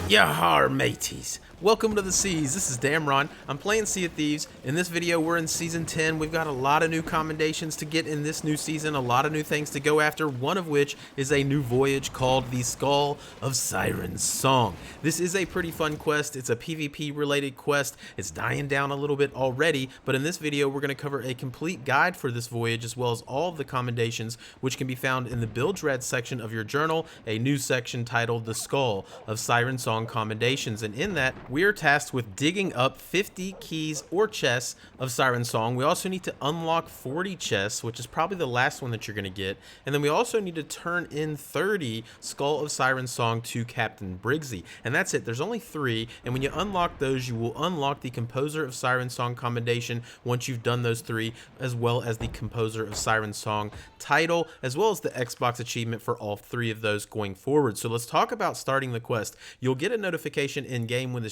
Ahoy Maties! Welcome to the seas. This is Damron. I'm playing Sea of Thieves. In this video, we're in Season 10. We've got a lot of new commendations to get in this new season, a lot of new things to go after, one of which is a new voyage called the Skull of Sirens Song. This is a pretty fun quest. It's a PvP related quest. It's dying down a little bit already, but in this video, we're going to cover a complete guide for this voyage as well as all of the commendations, which can be found in the Build Dread section of your journal, a new section titled The Skull of Siren Song Commendations, and in that, we are tasked with digging up 50 keys or chests of Siren Song. We also need to unlock 40 chests, which is probably the last one that you're going to get. And then we also need to turn in 30 Skull of Siren Song to Captain Briggsy. And that's it. There's only 3. And when you unlock those, you will unlock the Composer of Siren Song commendation once you've done those 3, as well as the Composer of Siren Song title, as well as the Xbox achievement for all 3 of those going forward. So let's talk about starting the quest. You'll get a notification in game when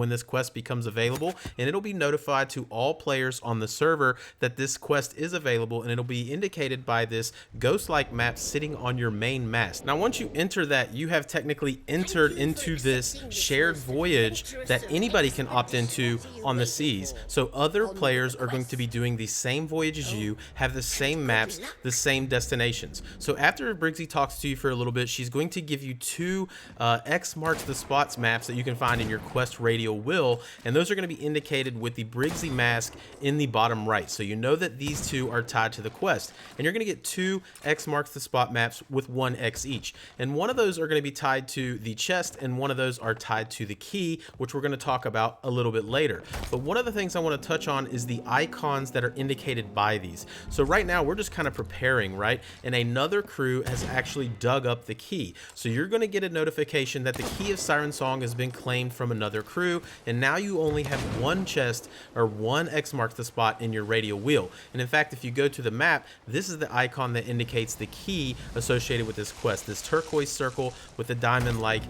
this quest becomes available, and it'll be notified to all players on the server that this quest is available, and it'll be indicated by this ghost-like map sitting on your main mast. Now once you enter that, you have technically entered into this shared voyage that anybody can opt into on the seas. So other players are going to be doing the same voyage as you, have the same maps, the same destinations. So after Briggsy talks to you for a little bit, she's going to give you 2 X marks the spots maps that you can find in your quest radial wheel, and those are going to be indicated with the Briggsy mask in the bottom right. So you know that these 2 are tied to the quest, and you're going to get 2 X marks the spot maps with 1 X each, and one of those are going to be tied to the chest and one of those are tied to the key, which we're going to talk about a little bit later. But one of the things I want to touch on is the icons that are indicated by these. So right now we're just kind of preparing, right? And another crew has actually dug up the key. So you're going to get a notification that the key of Siren Song has been claimed from another crew, and now you only have 1 chest or 1 X marks the spot in your radial wheel. And in fact, if you go to the map, this is the icon that indicates the key associated with this quest, this turquoise circle with the diamond like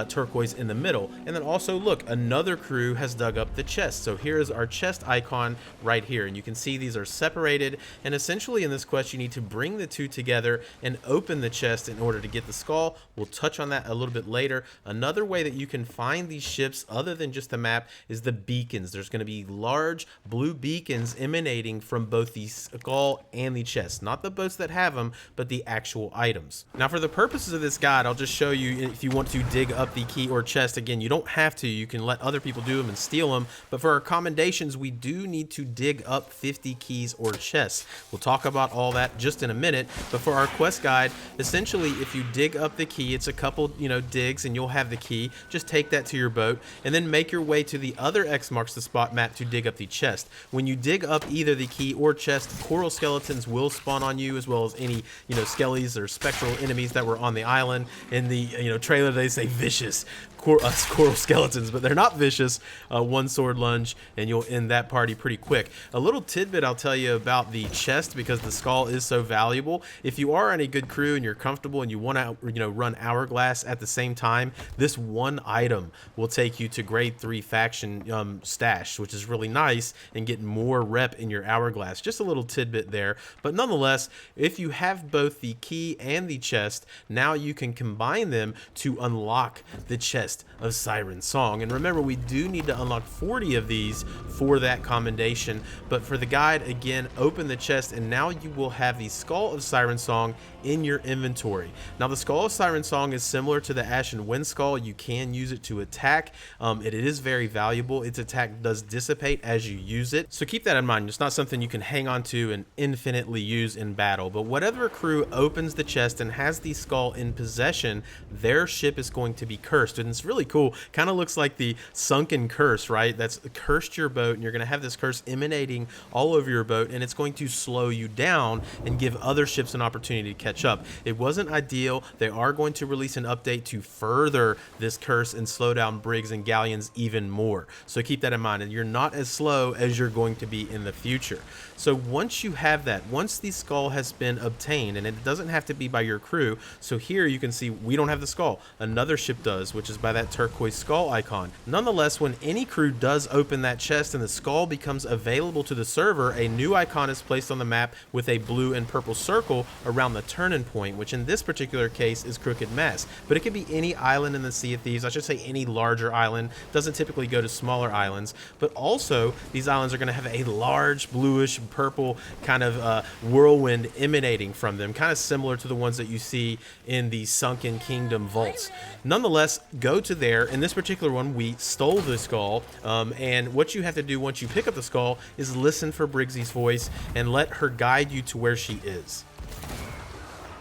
turquoise in the middle. And then also look, another crew has dug up the chest. So here is our chest icon right here, and you can see these are separated, and essentially in this quest you need to bring the 2 together and open the chest in order to get the skull. We'll touch on that a little bit later. Another way that you can find these ships other than just the map is the beacons. There's going to be large blue beacons emanating from both the skull and the chest, not the boats that have them, but the actual items. Now for the purposes of this guide, I'll just show you if you want to dig up the key or chest. Again, you don't have to, you can let other people do them and steal them, but for our commendations we do need to dig up 50 keys or chests. We'll talk about all that just in a minute, but for our quest guide, essentially if you dig up the key, it's a couple digs and you'll have the key. Just take that to your boat and then make your way to the other X marks the spot map to dig up the chest. When you dig up either the key or chest, coral skeletons will spawn on you, as well as any skellies or spectral enemies that were on the island. In the trailer they say vicious coral skeletons, but they're not vicious. 1 sword lunge and you'll end that party pretty quick. A little tidbit I'll tell you about the chest, because the skull is so valuable. If you are on a good crew and you're comfortable and you want to run hourglass at the same time, this 1 item will take you to grade 3 faction stash, which is really nice, and get more rep in your hourglass. Just a little tidbit there, but nonetheless, if you have both the key and the chest, now you can combine them to unlock the chest of Siren Song. And remember, we do need to unlock 40 of these for that commendation. But for the guide, again, open the chest and now you will have the Skull of Siren Song in your inventory. Now the Skull of Siren Song is similar to the Ashen Wind Skull. You can use it to attack. It is very valuable. Its attack does dissipate as you use it, so keep that in mind. It's not something you can hang on to and infinitely use in battle. But whatever crew opens the chest and has the skull in possession, their ship is going to be cursed. And it's really cool. Kind of looks like the sunken curse, right? That's cursed your boat, and you're going to have this curse emanating all over your boat, and it's going to slow you down and give other ships an opportunity to catch up. It wasn't ideal. They are going to release an update to further this curse and slow down brigs and galleons even more. So keep that in mind, and you're not as slow as you're going to be in the future. So once you have that, once the skull has been obtained, and it doesn't have to be by your crew. So here you can see we don't have the skull. Another ship does, which is by by that turquoise skull icon. Nonetheless, when any crew does open that chest and the skull becomes available to the server, a new icon is placed on the map with a blue and purple circle around the turning point, which in this particular case is Crooked Mess. But it could be any island in the Sea of Thieves. I should say any larger island. Doesn't typically go to smaller islands, but also these islands are going to have a large bluish purple kind of whirlwind emanating from them, kind of similar to the ones that you see in the Sunken Kingdom vaults. Nonetheless, go to there. In this particular one, we stole the skull, and what you have to do once you pick up the skull is listen for Briggsy's voice and let her guide you to where she is.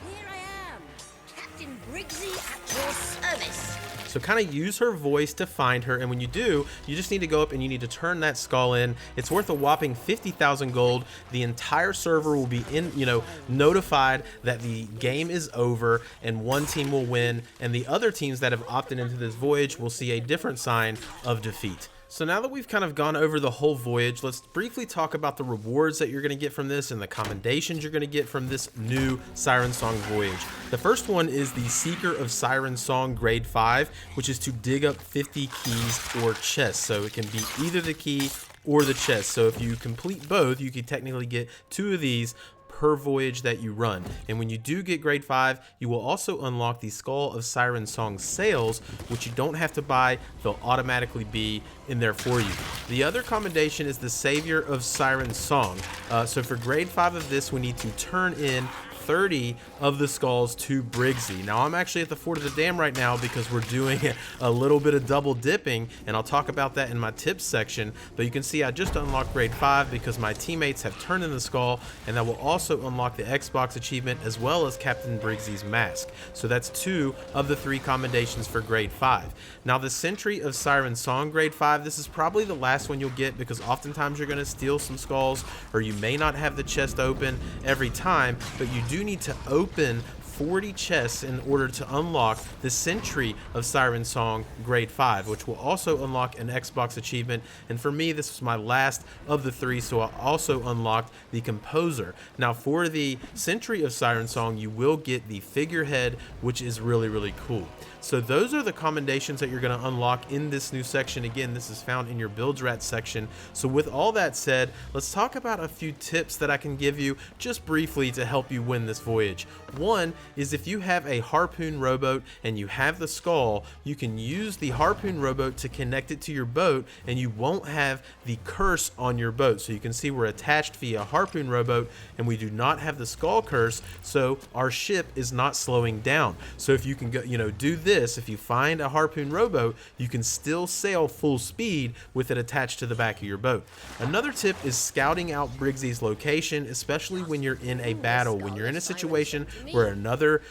Here I am, Captain Briggsy at your service. So kind of use her voice to find her, and when you do, you just need to go up and you need to turn that skull in. It's worth a whopping 50,000 gold. The entire server will be notified that the game is over and one team will win, and the other teams that have opted into this voyage will see a different sign of defeat. So now that we've kind of gone over the whole voyage, let's briefly talk about the rewards that you're going to get from this and the commendations you're going to get from this new Siren Song voyage. The first one is the Seeker of Siren Song Grade 5, which is to dig up 50 keys or chests. So it can be either the key or the chest. So if you complete both, you can technically get 2 of these per voyage that you run. And when you do get grade 5, you will also unlock the Skull of Siren Song sales, which you don't have to buy. They'll automatically be in there for you. The other commendation is the Saviour of Siren Song. So for grade 5 of this, we need to turn in 30 of the skulls to Briggsy. Now I'm actually at the Fort of the Dam right now because we're doing a little bit of double dipping, and I'll talk about that in my tips section. But you can see I just unlocked grade 5 because my teammates have turned in the skull, and that will also unlock the Xbox achievement as well as Captain Briggsy's mask. So that's 2 of the 3 commendations for grade 5. Now the Sentry of Siren Song grade 5, this is probably the last one you'll get because oftentimes you're going to steal some skulls, or you may not have the chest open every time, but you do need to open 40 chests in order to unlock the Sentry of Siren Song grade 5, which will also unlock an Xbox achievement. And for me, this was my last of the 3, so I also unlocked the Composer. Now for the Sentry of Siren Song, you will get the Figurehead, which is really, really cool. So those are the commendations that you're going to unlock in this new section. Again, this is found in your Builds Rat section. So with all that said, let's talk about a few tips that I can give you just briefly to help you win this voyage. One is if you have a harpoon rowboat and you have the skull, you can use the harpoon rowboat to connect it to your boat, and you won't have the curse on your boat. So you can see we're attached via harpoon rowboat, and we do not have the skull curse, so our ship is not slowing down. So if you can go, do this, if you find a harpoon rowboat, you can still sail full speed with it attached to the back of your boat. Another tip is scouting out Briggsy's location, especially when you're in a battle. When you're in a situation where another,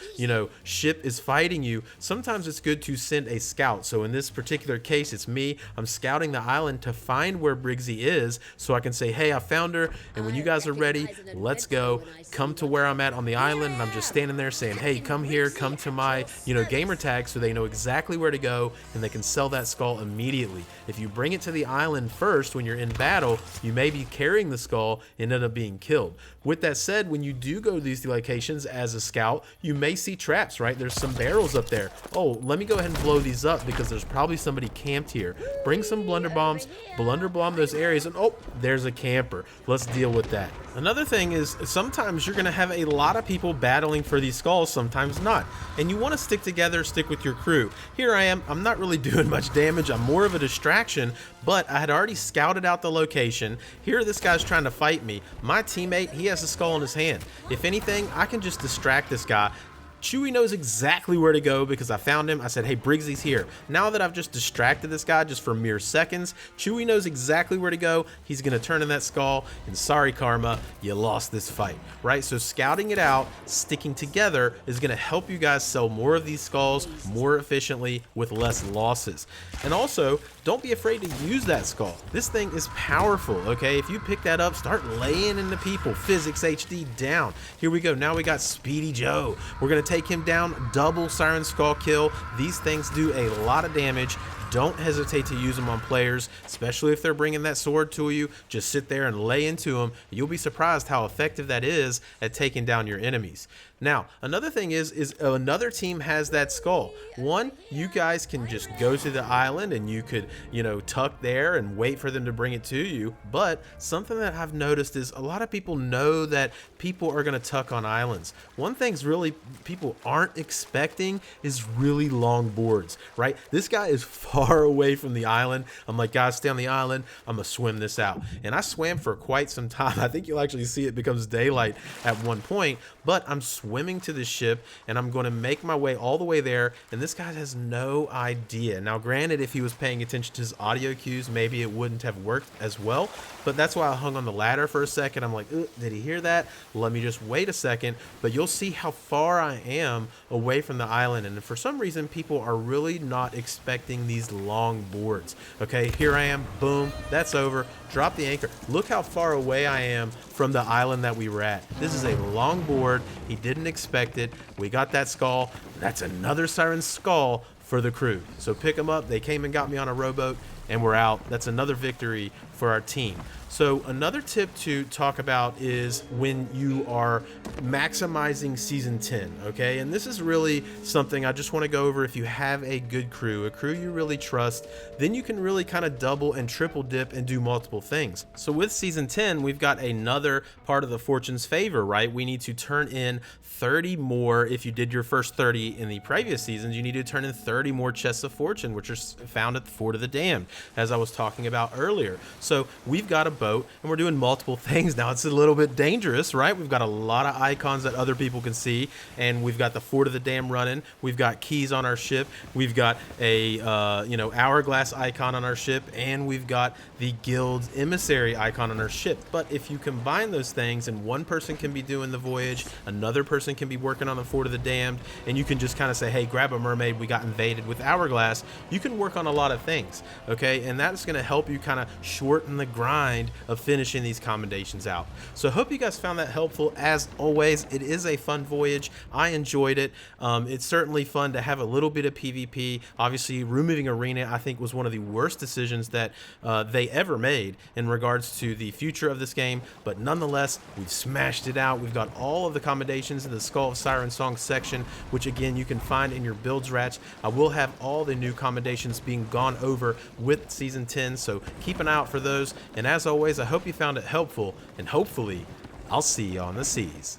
ship is fighting you, sometimes it's good to send a scout. So in this particular case, it's me. I'm scouting the island to find where Briggsy is so I can say, hey, I found her, and when you guys are ready, let's go. Come to where I'm at on the island, and I'm just standing there saying, hey, come here, come to my, gamer tag, so they know exactly where to go and they can sell that skull immediately. If you bring it to the island first when you're in battle, you may be carrying the skull and end up being killed. With that said, when you do go to these locations as a scout, you may see traps, right? There's some barrels up there. Oh, let me go ahead and blow these up because there's probably somebody camped here. Bring some blunderbomb those areas, and oh, there's a camper. Let's deal with that. Another thing is sometimes you're going to have a lot of people battling for these skulls, sometimes not. And you want to stick together, stick with your crew. Here I am, I'm not really doing much damage. I'm more of a distraction, but I had already scouted out the location. Here this guy's trying to fight me. My teammate, he has a skull in his hand. If anything, I can just distract this guy. Chewie knows exactly where to go because I found him. I said, hey, Briggsy's here. Now that I've just distracted this guy just for mere seconds, Chewie knows exactly where to go. He's going to turn in that skull, and sorry, Karma, you lost this fight, right? So scouting it out, sticking together is going to help you guys sell more of these skulls more efficiently with less losses. And also, don't be afraid to use that skull. This thing is powerful, okay? If you pick that up, start laying into people. Physics HD down. Here we go. Now we got Speedy Joe. We're going to take him down, double Siren Skull kill. These things do a lot of damage. Don't hesitate to use them on players, especially if they're bringing that sword to you. Just sit there and lay into them. You'll be surprised how effective that is at taking down your enemies. Now, another thing is another team has that skull. One, you guys can just go to the island and you could, you know, tuck there and wait for them to bring it to you. But something that I've noticed is a lot of people know that people are going to tuck on islands. One thing's really people aren't expecting is really long boards, right? This guy is far away from the island. I'm like, guys, stay on the island. I'm going to swim this out. And I swam for quite some time. I think you'll actually see it becomes daylight at one point, but I'm swimming to the ship and I'm going to make my way all the way there, and this guy has no idea. Now granted, if he was paying attention to his audio cues, maybe it wouldn't have worked as well, but that's why I hung on the ladder for a second. I'm like, did he hear that? Let me just wait a second. But you'll see how far I am away from the island, and for some reason people are really not expecting these long boards. Okay, here I am, boom, that's over. Drop the anchor. Look how far away I am from the island that we were at. This is a long board. He didn't expect it. We got that skull. That's another Siren skull for the crew. So pick them up. They came and got me on a rowboat, and we're out. That's another victory for our team. So another tip to talk about is when you are maximizing season 10, okay? And this is really something I just want to go over. If you have a good crew, a crew you really trust, then you can really kind of double and triple dip and do multiple things. So with season 10, we've got another part of the fortune's favor, right? We need to turn in 30 more. If you did your first 30 in the previous seasons, you need to turn in 30 more chests of fortune, which are found at the Fort of the Damned, as I was talking about earlier. So we've got a boat and we're doing multiple things now. It's a little bit dangerous, right? We've got a lot of icons that other people can see, and we've got the Fort of the Damned running. We've got keys on our ship. We've got a hourglass icon on our ship, and we've got the guild's emissary icon on our ship. But if you combine those things, and one person can be doing the voyage, another person can be working on the Fort of the Damned, and you can just kind of say, hey, grab a mermaid, we got invaded. With hourglass, you can work on a lot of things, okay? And that's going to help you kind of shorten the grind of finishing these commendations out. So I hope you guys found that helpful. As always, it is a fun voyage. I enjoyed it. It's certainly fun to have a little bit of PvP. Obviously, removing arena, I think, was one of the worst decisions that they ever made in regards to the future of this game, but nonetheless, we've smashed it out. We've got all of the commendations in the Skull of Siren Song section, which again you can find in your builds ratch. I will have all the new commendations being gone over with season 10, so keep an eye out for those. And as always, I hope you found it helpful, and hopefully I'll see you on the seas.